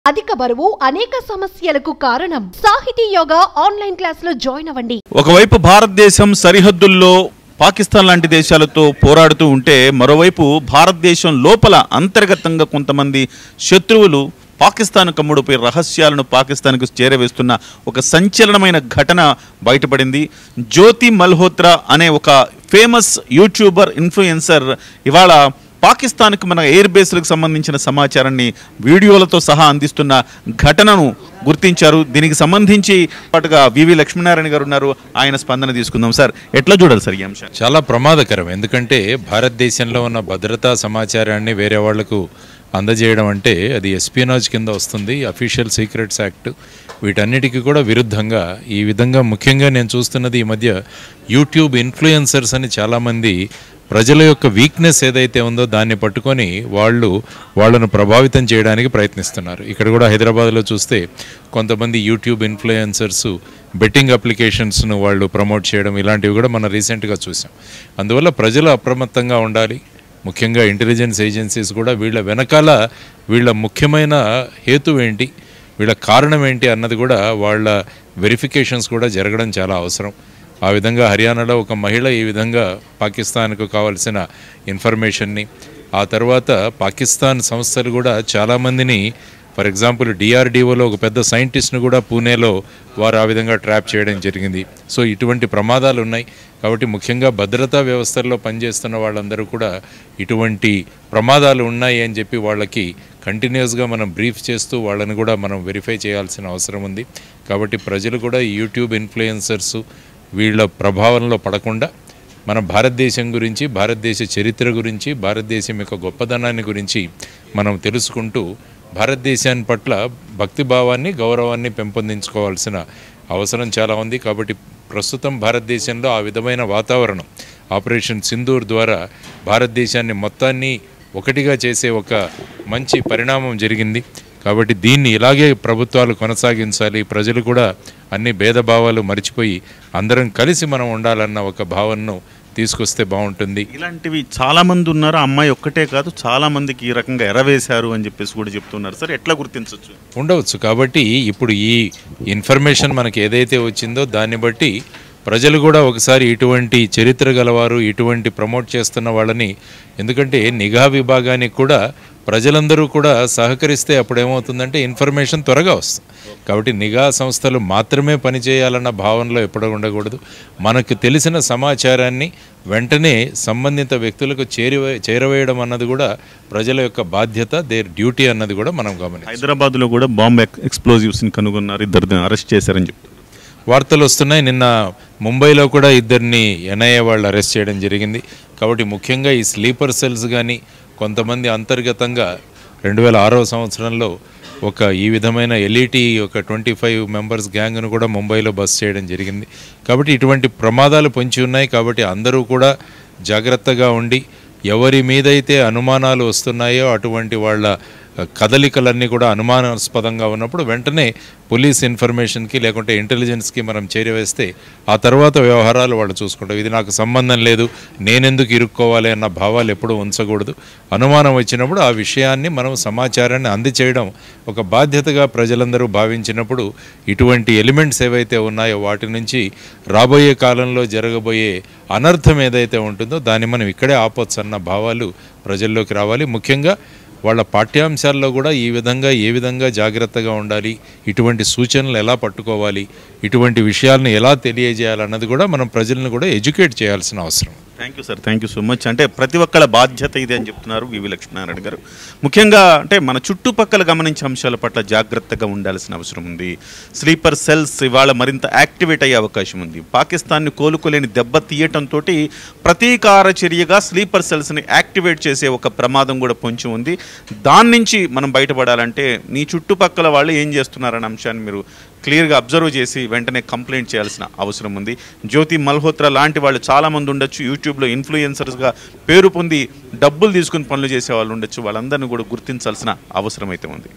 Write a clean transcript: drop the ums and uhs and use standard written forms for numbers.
అధిక బరువు అనేక సమస్యలకు కారణం. సాహితీ యోగా ఆన్లైన్ క్లాసులో జాయిన్ అవ్వండి. ఒకవైపు భారతదేశం సరిహద్దుల్లో పాకిస్తాన్ లాంటి దేశాలతో పోరాడుతూ ఉంటే మరోవైపు భారతదేశం లోపల అంతర్గతంగా కొంతమంది శత్రువులు పాకిస్తాన్ కమ్ముడుపై రహస్యాలను పాకిస్తాన్కు చేరవేస్తున్న ఒక సంచలనమైన ఘటన బయటపడింది. జ్యోతి మల్హోత్రా అనే ఒక ఫేమస్ యూట్యూబర్ ఇన్ఫ్లుయెన్సర్ ఇవాళ పాకిస్తాన్కు మన ఎయిర్ బేస్లకు సంబంధించిన సమాచారాన్ని వీడియోలతో సహా అందిస్తున్న ఘటనను గుర్తించారు. దీనికి సంబంధించి పాటుగా వివి లక్ష్మీనారాయణ గారు ఉన్నారు. ఆయన స్పందన తీసుకుందాం. సార్, ఎట్లా చూడాలి సార్ ఈ అంశం? చాలా ప్రమాదకరం. ఎందుకంటే భారతదేశంలో ఉన్న భద్రతా సమాచారాన్ని వేరే వాళ్లకు అందజేయడం అంటే అది ఎస్పియోనాజ్ కింద వస్తుంది. అఫీషియల్ సీక్రెట్స్ యాక్ట్ వీటన్నిటికీ కూడా విరుద్ధంగా ఈ విధంగా ముఖ్యంగా నేను చూస్తున్నది ఈ మధ్య యూట్యూబ్ ఇన్ఫ్లుయెన్సర్స్ అని చాలామంది ప్రజల యొక్క వీక్నెస్ ఏదైతే ఉందో దాన్ని పట్టుకొని వాళ్ళను ప్రభావితం చేయడానికి ప్రయత్నిస్తున్నారు. ఇక్కడ కూడా హైదరాబాద్లో చూస్తే కొంతమంది యూట్యూబ్ ఇన్ఫ్లుయెన్సర్స్ బెట్టింగ్ అప్లికేషన్స్ను వాళ్ళు ప్రమోట్ చేయడం ఇలాంటివి కూడా మనం రీసెంట్గా చూసాం. అందువల్ల ప్రజలు అప్రమత్తంగా ఉండాలి. ముఖ్యంగా ఇంటెలిజెన్స్ ఏజెన్సీస్ కూడా వీళ్ళ ముఖ్యమైన హేతు ఏంటి, వీళ్ళ కారణం ఏంటి అన్నది కూడా వాళ్ళ వెరిఫికేషన్స్ కూడా జరగడం చాలా అవసరం. ఆ విధంగా హర్యానాలో ఒక మహిళ ఈ విధంగా పాకిస్తాన్కు కావాల్సిన ఇన్ఫర్మేషన్ని, ఆ తర్వాత పాకిస్తాన్ సంస్థలు కూడా చాలామందిని, ఫర్ ఎగ్జాంపుల్ డిఆర్డిఓలో ఒక పెద్ద సైంటిస్ట్ను కూడా పూణేలో వారు ఆ విధంగా ట్రాప్ చేయడం జరిగింది. సో ఇటువంటి ప్రమాదాలు ఉన్నాయి. కాబట్టి ముఖ్యంగా భద్రతా వ్యవస్థల్లో పనిచేస్తున్న వాళ్ళందరూ కూడా ఇటువంటి ప్రమాదాలు ఉన్నాయి అని చెప్పి వాళ్ళకి కంటిన్యూస్గా మనం బ్రీఫ్ చేస్తూ వాళ్ళని కూడా మనం వెరిఫై చేయాల్సిన అవసరం ఉంది. కాబట్టి ప్రజలు కూడా ఈ యూట్యూబ్ ఇన్ఫ్లుయెన్సర్స్ వీళ్ళ ప్రభావంలో పడకుండా మన భారతదేశం గురించి, భారతదేశ చరిత్ర గురించి, భారతదేశం యొక్క గొప్పదనాన్ని గురించి మనం తెలుసుకుంటూ భారతదేశాన్ని పట్ల భక్తిభావాన్ని, గౌరవాన్ని పెంపొందించుకోవాల్సిన అవసరం చాలా ఉంది. కాబట్టి ప్రస్తుతం భారతదేశంలో ఆ విధమైన వాతావరణం ఆపరేషన్ సింధూర్ ద్వారా భారతదేశాన్ని మొత్తాన్ని ఒకటిగా చేసే ఒక మంచి పరిణామం జరిగింది. కాబట్టి దీన్ని ఇలాగే ప్రభుత్వాలు కొనసాగించాలి. ప్రజలు కూడా అన్ని భేదభావాలు మర్చిపోయి అందరం కలిసి మనం ఉండాలన్న ఒక భావనను తీసుకొస్తే బాగుంటుంది. ఇలాంటివి చాలామంది ఉన్నారు. అమ్మాయి ఒక్కటే కాదు, చాలామందికి ఈ రకంగా ఎరవేశారు అని చెప్పేసి కూడా చెప్తున్నారు. సార్, ఎట్లా గుర్తించవచ్చు? ఉండవచ్చు. కాబట్టి ఇప్పుడు ఈ ఇన్ఫర్మేషన్ మనకి ఏదైతే వచ్చిందో దాన్ని బట్టి ప్రజలు కూడా ఒకసారి ఇటువంటి చరిత్ర గలవారు, ఇటువంటి ప్రమోట్ చేస్తున్న వాళ్ళని, ఎందుకంటే నిఘా విభాగానికి కూడా ప్రజలందరూ కూడా సహకరిస్తే అప్పుడు ఏమవుతుందంటే ఇన్ఫర్మేషన్ త్వరగా వస్తుంది. కాబట్టి నిఘా సంస్థలు మాత్రమే పనిచేయాలన్న భావనలో ఎప్పుడూ ఉండకూడదు. మనకు తెలిసిన సమాచారాన్ని వెంటనే సంబంధిత వ్యక్తులకు చేరవేయడం అన్నది కూడా ప్రజల యొక్క బాధ్యత, దేర్ డ్యూటీ అన్నది కూడా మనం గమనించాలి. హైదరాబాద్లో కూడా బాంబ్ ఎక్స్ప్లోజివ్స్ని కనుగొన్నారు, ఇద్దరిని అరెస్ట్ చేశారని చెప్తారు వార్తలు వస్తున్నాయి. నిన్న ముంబైలో కూడా ఇద్దరిని ఎన్ఐఏ వాళ్ళు అరెస్ట్ చేయడం జరిగింది. కాబట్టి ముఖ్యంగా ఈ స్లీపర్ సెల్స్ కానీ కొంతమంది అంతర్గతంగా 2006వ సంవత్సరంలో ఈ విధమైన ఎల్ఈటీ 25 మెంబర్స్ గ్యాంగ్ను కూడా ముంబైలో బస్ చేయడం జరిగింది. కాబట్టి ఇటువంటి ప్రమాదాలు పొంచి ఉన్నాయి. కాబట్టి అందరూ కూడా జాగ్రత్తగా ఉండి ఎవరి మీదైతే అనుమానాలు వస్తున్నాయో అటువంటి వాళ్ళ కదలికలన్నీ కూడా అనుమానాస్పదంగా ఉన్నప్పుడు వెంటనే పోలీస్ ఇన్ఫర్మేషన్కి లేకుంటే ఇంటెలిజెన్స్కి మనం చేరవేస్తే ఆ తర్వాత వ్యవహారాలు వాళ్ళు చూసుకుంటారు. ఇది నాకు సంబంధం లేదు, నేనెందుకు ఇరుక్కోవాలి అన్న భావాలు ఎప్పుడూ ఉంచకూడదు. అనుమానం వచ్చినప్పుడు ఆ విషయాన్ని మనం సమాచారాన్ని అందచేయడం ఒక బాధ్యతగా ప్రజలందరూ భావించినప్పుడు ఇటువంటి ఎలిమెంట్స్ ఏవైతే ఉన్నాయో వాటి నుంచి రాబోయే కాలంలో జరగబోయే అనర్థం ఏదైతే ఉంటుందో దాన్ని మనం ఇక్కడే ఆపొచ్చు అన్న భావాలు ప్రజల్లోకి రావాలి. ముఖ్యంగా వాళ్ళ పాఠ్యాంశాల్లో కూడా ఏ విధంగా జాగ్రత్తగా ఉండాలి, ఇటువంటి సూచనలు ఎలా పట్టుకోవాలి, ఇటువంటి విషయాలను ఎలా తెలియజేయాలన్నది కూడా మనం ప్రజలను కూడా ఎడ్యుకేట్ చేయాల్సిన అవసరం. Thank you sir, thank you so much. అంటే ప్రతి ఒక్కళ్ళ బాధ్యత ఇది అని చెప్తున్నారు వివి లక్ష్మీనారాయణ గారు. ముఖ్యంగా అంటే మన చుట్టుపక్కల గమనించే అంశాల పట్ల జాగ్రత్తగా ఉండాల్సిన అవసరం ఉంది. స్లీపర్ సెల్స్ ఇవాళ మరింత యాక్టివేట్ అయ్యే అవకాశం ఉంది. పాకిస్తాన్ని కోలుకోలేని దెబ్బ తీయటంతో ప్రతీకార చర్యగా స్లీపర్ సెల్స్ని యాక్టివేట్ చేసే ఒక ప్రమాదం కూడా పొంచి ఉంది. దాని నుంచి మనం బయటపడాలంటే మీ చుట్టుపక్కల వాళ్ళు ఏం చేస్తున్నారనే అంశాన్ని మీరు క్లియర్గా అబ్జర్వ్ చేసి వెంటనే కంప్లైంట్ చేయాల్సిన అవసరం ఉంది. జ్యోతి మల్హోత్రా లాంటి వాళ్ళు చాలామంది ఉండొచ్చు. యూట్యూబ్లో ఇన్ఫ్లుయెన్సర్స్గా పేరు పొంది డబ్బులు తీసుకుని పనులు చేసే వాళ్ళు ఉండొచ్చు. వాళ్ళందరినీ కూడా గుర్తించాల్సిన అవసరం అయితే ఉంది.